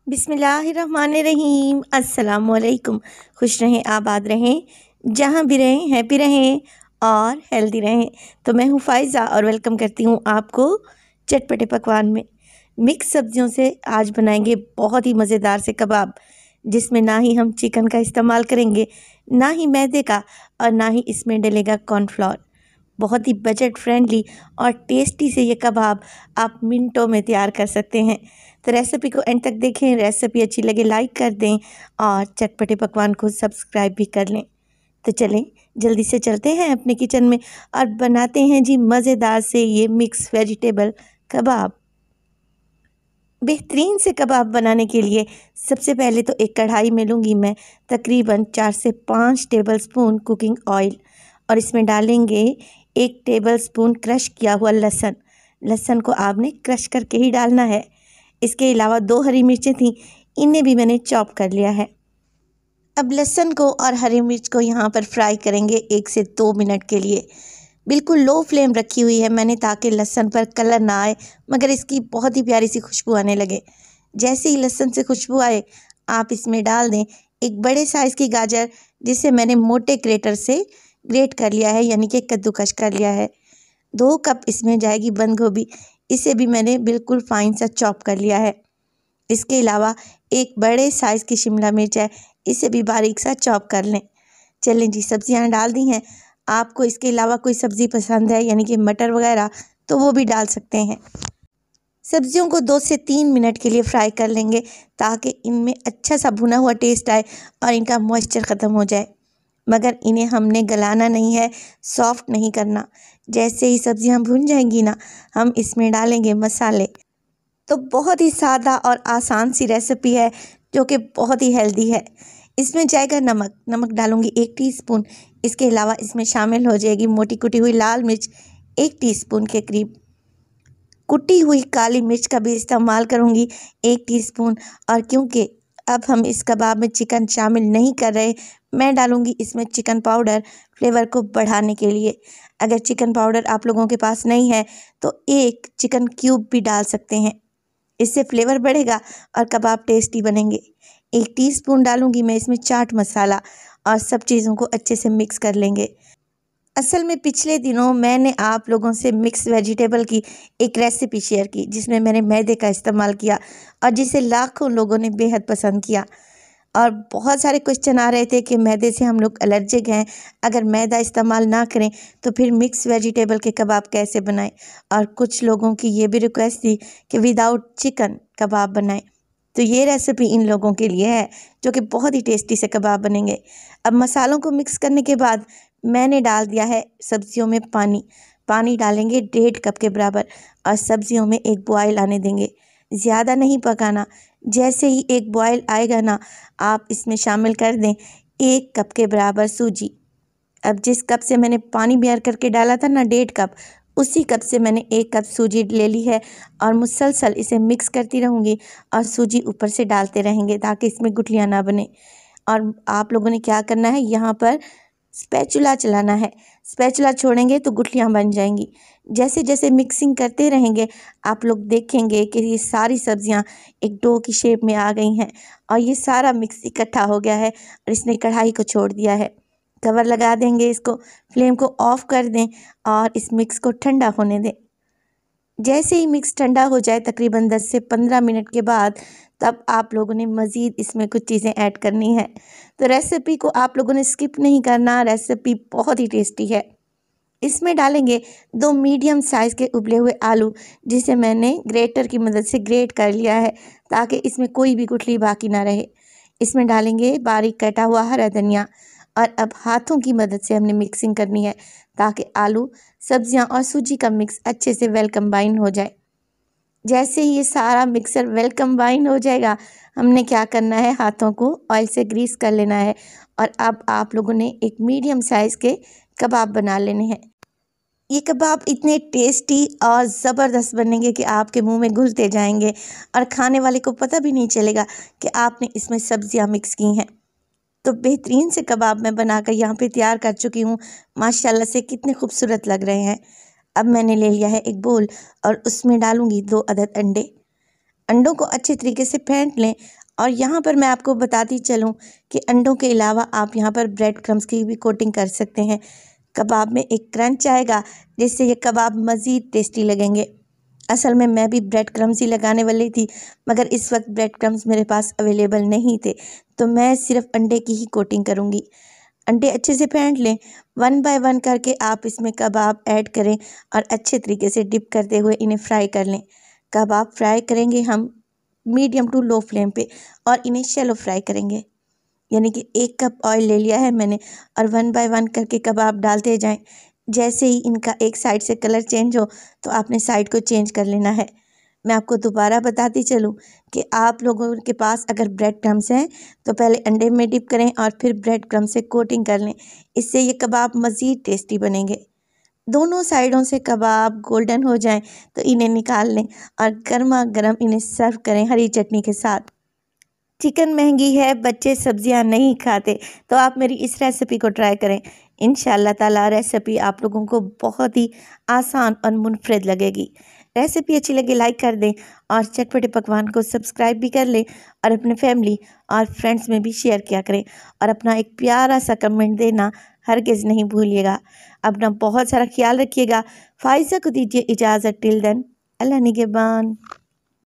बिस्मिल्लाहिर्रहमानिर्रहीम अस्सलामुअलैकुम। खुश रहें, आबाद रहें, जहाँ भी रहें हैप्पी रहें और हेल्दी रहें। तो मैं हूँ फ़ाइज़ा और वेलकम करती हूँ आपको चटपटे पकवान में। मिक्स सब्जियों से आज बनाएंगे बहुत ही मज़ेदार से कबाब, जिसमें ना ही हम चिकन का इस्तेमाल करेंगे, ना ही मैदे का, और ना ही इसमें डलेगा कॉर्नफ्लोर। बहुत ही बजट फ्रेंडली और टेस्टी से ये कबाब आप मिनटों में तैयार कर सकते हैं। तो रेसिपी को एंड तक देखें। रेसिपी अच्छी लगे लाइक कर दें और चटपटे पकवान को सब्सक्राइब भी कर लें। तो चलें जल्दी से चलते हैं अपने किचन में और बनाते हैं जी मज़ेदार से ये मिक्स वेजिटेबल कबाब। बेहतरीन से कबाब बनाने के लिए सबसे पहले तो एक कढ़ाई में लूँगी मैं तकरीबन 4 से 5 टेबलस्पून कुकिंग ऑयल, और इसमें डालेंगे 1 टेबलस्पून क्रश किया हुआ लहसुन। लहसुन को आपने क्रश करके ही डालना है। इसके अलावा 2 हरी मिर्चें थीं, इन्हें भी मैंने चॉप कर लिया है। अब लहसुन को और हरी मिर्च को यहाँ पर फ्राई करेंगे 1 से 2 मिनट के लिए। बिल्कुल लो फ्लेम रखी हुई है मैंने, ताकि लहसुन पर कलर ना आए मगर इसकी बहुत ही प्यारी सी खुशबू आने लगे। जैसे ही लहसुन से खुशबू आए आप इसमें डाल दें एक बड़े साइज़ की गाजर, जिसे मैंने मोटे ग्रेटर से ग्रेट कर लिया है, यानी कि कद्दूकस कर लिया है। 2 कप इसमें जाएगी बंद गोभी, इसे भी मैंने बिल्कुल फाइन सा चॉप कर लिया है। इसके अलावा एक बड़े साइज़ की शिमला मिर्च है, इसे भी बारीक सा चॉप कर लें। चलें जी, सब्जियां डाल दी हैं। आपको इसके अलावा कोई सब्ज़ी पसंद है, यानी कि मटर वगैरह, तो वो भी डाल सकते हैं। सब्जियों को 2 से 3 मिनट के लिए फ्राई कर लेंगे, ताकि इनमें अच्छा सा भुना हुआ टेस्ट आए और इनका मॉइस्चर ख़त्म हो जाए। मगर इन्हें हमने गलाना नहीं है, सॉफ्ट नहीं करना। जैसे ही सब्जियां भुन जाएंगी ना, हम इसमें डालेंगे मसाले। तो बहुत ही सादा और आसान सी रेसिपी है, जो कि बहुत ही हेल्दी है। इसमें जाएगा नमक। नमक डालूंगी 1 टीस्पून। इसके अलावा इसमें शामिल हो जाएगी मोटी कुटी हुई लाल मिर्च 1 टीस्पून के करीब। कुटी हुई काली मिर्च का भी इस्तेमाल करूंगी 1 टीस्पून। और क्योंकि अब हम इस कबाब में चिकन शामिल नहीं कर रहे, मैं डालूंगी इसमें चिकन पाउडर फ्लेवर को बढ़ाने के लिए। अगर चिकन पाउडर आप लोगों के पास नहीं है तो 1 चिकन क्यूब भी डाल सकते हैं, इससे फ्लेवर बढ़ेगा और कबाब टेस्टी बनेंगे। 1 टीस्पून डालूंगी मैं इसमें चाट मसाला, और सब चीज़ों को अच्छे से मिक्स कर लेंगे। असल में पिछले दिनों मैंने आप लोगों से मिक्स वेजिटेबल की एक रेसिपी शेयर की, जिसमें मैंने मैदे का इस्तेमाल किया और जिसे लाखों लोगों ने बेहद पसंद किया। और बहुत सारे क्वेश्चन आ रहे थे कि मैदे से हम लोग एलर्जिक हैं, अगर मैदा इस्तेमाल ना करें तो फिर मिक्स वेजिटेबल के कबाब कैसे बनाएं। और कुछ लोगों की ये भी रिक्वेस्ट थी कि विदाउट चिकन कबाब बनाएं। तो ये रेसिपी इन लोगों के लिए है, जो कि बहुत ही टेस्टी से कबाब बनेंगे। अब मसालों को मिक्स करने के बाद मैंने डाल दिया है सब्जियों में पानी। पानी डालेंगे 1.5 कप के बराबर, और सब्जियों में एक बॉयल आने देंगे। ज़्यादा नहीं पकाना। जैसे ही एक बॉयल आएगा ना, आप इसमें शामिल कर दें 1 कप के बराबर सूजी। अब जिस कप से मैंने पानी मेजर करके डाला था ना 1.5 कप, उसी कप से मैंने 1 कप सूजी ले ली है, और मुसलसल इसे मिक्स करती रहूँगी और सूजी ऊपर से डालते रहेंगे, ताकि इसमें गुठलियाँ ना बने। और आप लोगों ने क्या करना है, यहाँ पर स्पैचुला चलाना है। स्पैचुला छोड़ेंगे तो गुठलियाँ बन जाएंगी। जैसे जैसे मिक्सिंग करते रहेंगे, आप लोग देखेंगे कि ये सारी सब्जियां एक डो की शेप में आ गई हैं, और ये सारा मिक्स इकट्ठा हो गया है और इसने कढ़ाई को छोड़ दिया है। कवर लगा देंगे, इसको फ्लेम को ऑफ कर दें और इस मिक्स को ठंडा होने दें। जैसे ही मिक्स ठंडा हो जाए तकरीबन 10 से 15 मिनट के बाद, तब आप लोगों ने मज़ीद इसमें कुछ चीज़ें ऐड करनी है। तो रेसिपी को आप लोगों ने स्किप नहीं करना, रेसिपी बहुत ही टेस्टी है। इसमें डालेंगे 2 मीडियम साइज़ के उबले हुए आलू, जिसे मैंने ग्रेटर की मदद से ग्रेट कर लिया है, ताकि इसमें कोई भी गुठली बाकी ना रहे। इसमें डालेंगे बारीक कटा हुआ हरा धनिया, और अब हाथों की मदद से हमने मिक्सिंग करनी है, ताकि आलू, सब्जियां और सूजी का मिक्स अच्छे से वेल कंबाइन हो जाए। जैसे ही ये सारा मिक्सर वेल कंबाइन हो जाएगा, हमने क्या करना है, हाथों को ऑयल से ग्रीस कर लेना है। और अब आप लोगों ने एक मीडियम साइज़ के कबाब बना लेने हैं। ये कबाब इतने टेस्टी और ज़बरदस्त बनेंगे कि आपके मुंह में घुलते जाएंगे, और खाने वाले को पता भी नहीं चलेगा कि आपने इसमें सब्जियां मिक्स की हैं। तो बेहतरीन से कबाब मैं बनाकर यहाँ पे तैयार कर चुकी हूँ। माशाल्लाह से कितने खूबसूरत लग रहे हैं। अब मैंने ले लिया है एक बोल, और उसमें डालूँगी 2 अदद अंडे। अंडों को अच्छे तरीके से फेंट लें। और यहाँ पर मैं आपको बताती चलूँ कि अंडों के अलावा आप यहाँ पर ब्रेड क्रम्स की भी कोटिंग कर सकते हैं। कबाब में एक क्रंच आएगा जिससे ये कबाब मज़ीद टेस्टी लगेंगे। असल में मैं भी ब्रेड क्रम्स ही लगाने वाली थी, मगर इस वक्त ब्रेड क्रम्स मेरे पास अवेलेबल नहीं थे, तो मैं सिर्फ अंडे की ही कोटिंग करूँगी। अंडे अच्छे से फेंट लें। 1 बाय 1 करके आप इसमें कबाब ऐड करें और अच्छे तरीके से डिप करते हुए इन्हें फ्राई कर लें। कबाब फ्राई करेंगे हम मीडियम टू लो फ्लेम पे और इन्हें शैलो फ्राई करेंगे। यानी कि 1 कप ऑयल ले लिया है मैंने और 1 बाय 1 करके कबाब डालते जाएं। जैसे ही इनका एक साइड से कलर चेंज हो तो आपने साइड को चेंज कर लेना है। मैं आपको दोबारा बताती चलूं कि आप लोगों के पास अगर ब्रेड क्रम्स हैं तो पहले अंडे में डिप करें और फिर ब्रेड क्रम्स से कोटिंग कर लें। इससे ये कबाब मज़ीद टेस्टी बनेंगे। दोनों साइडों से कबाब गोल्डन हो जाएं तो इन्हें निकाल लें और गर्मा गर्म इन्हें सर्व करें हरी चटनी के साथ। चिकन महंगी है, बच्चे सब्जियां नहीं खाते, तो आप मेरी इस रेसिपी को ट्राई करें। इंशाल्लाह ताला रेसिपी आप लोगों को बहुत ही आसान और मुनफरिद लगेगी। रेसिपी अच्छी लगे लाइक कर दें और चटपटे पकवान को सब्सक्राइब भी कर लें और अपने फैमिली और फ्रेंड्स में भी शेयर किया करें और अपना एक प्यारा सा कमेंट देना हरगिज़ नहीं भूलिएगा। अपना बहुत सारा ख्याल रखिएगा। फ़ाइज़ा को दीजिए इजाज़त। टिल देन, अल्लाह निगहबान।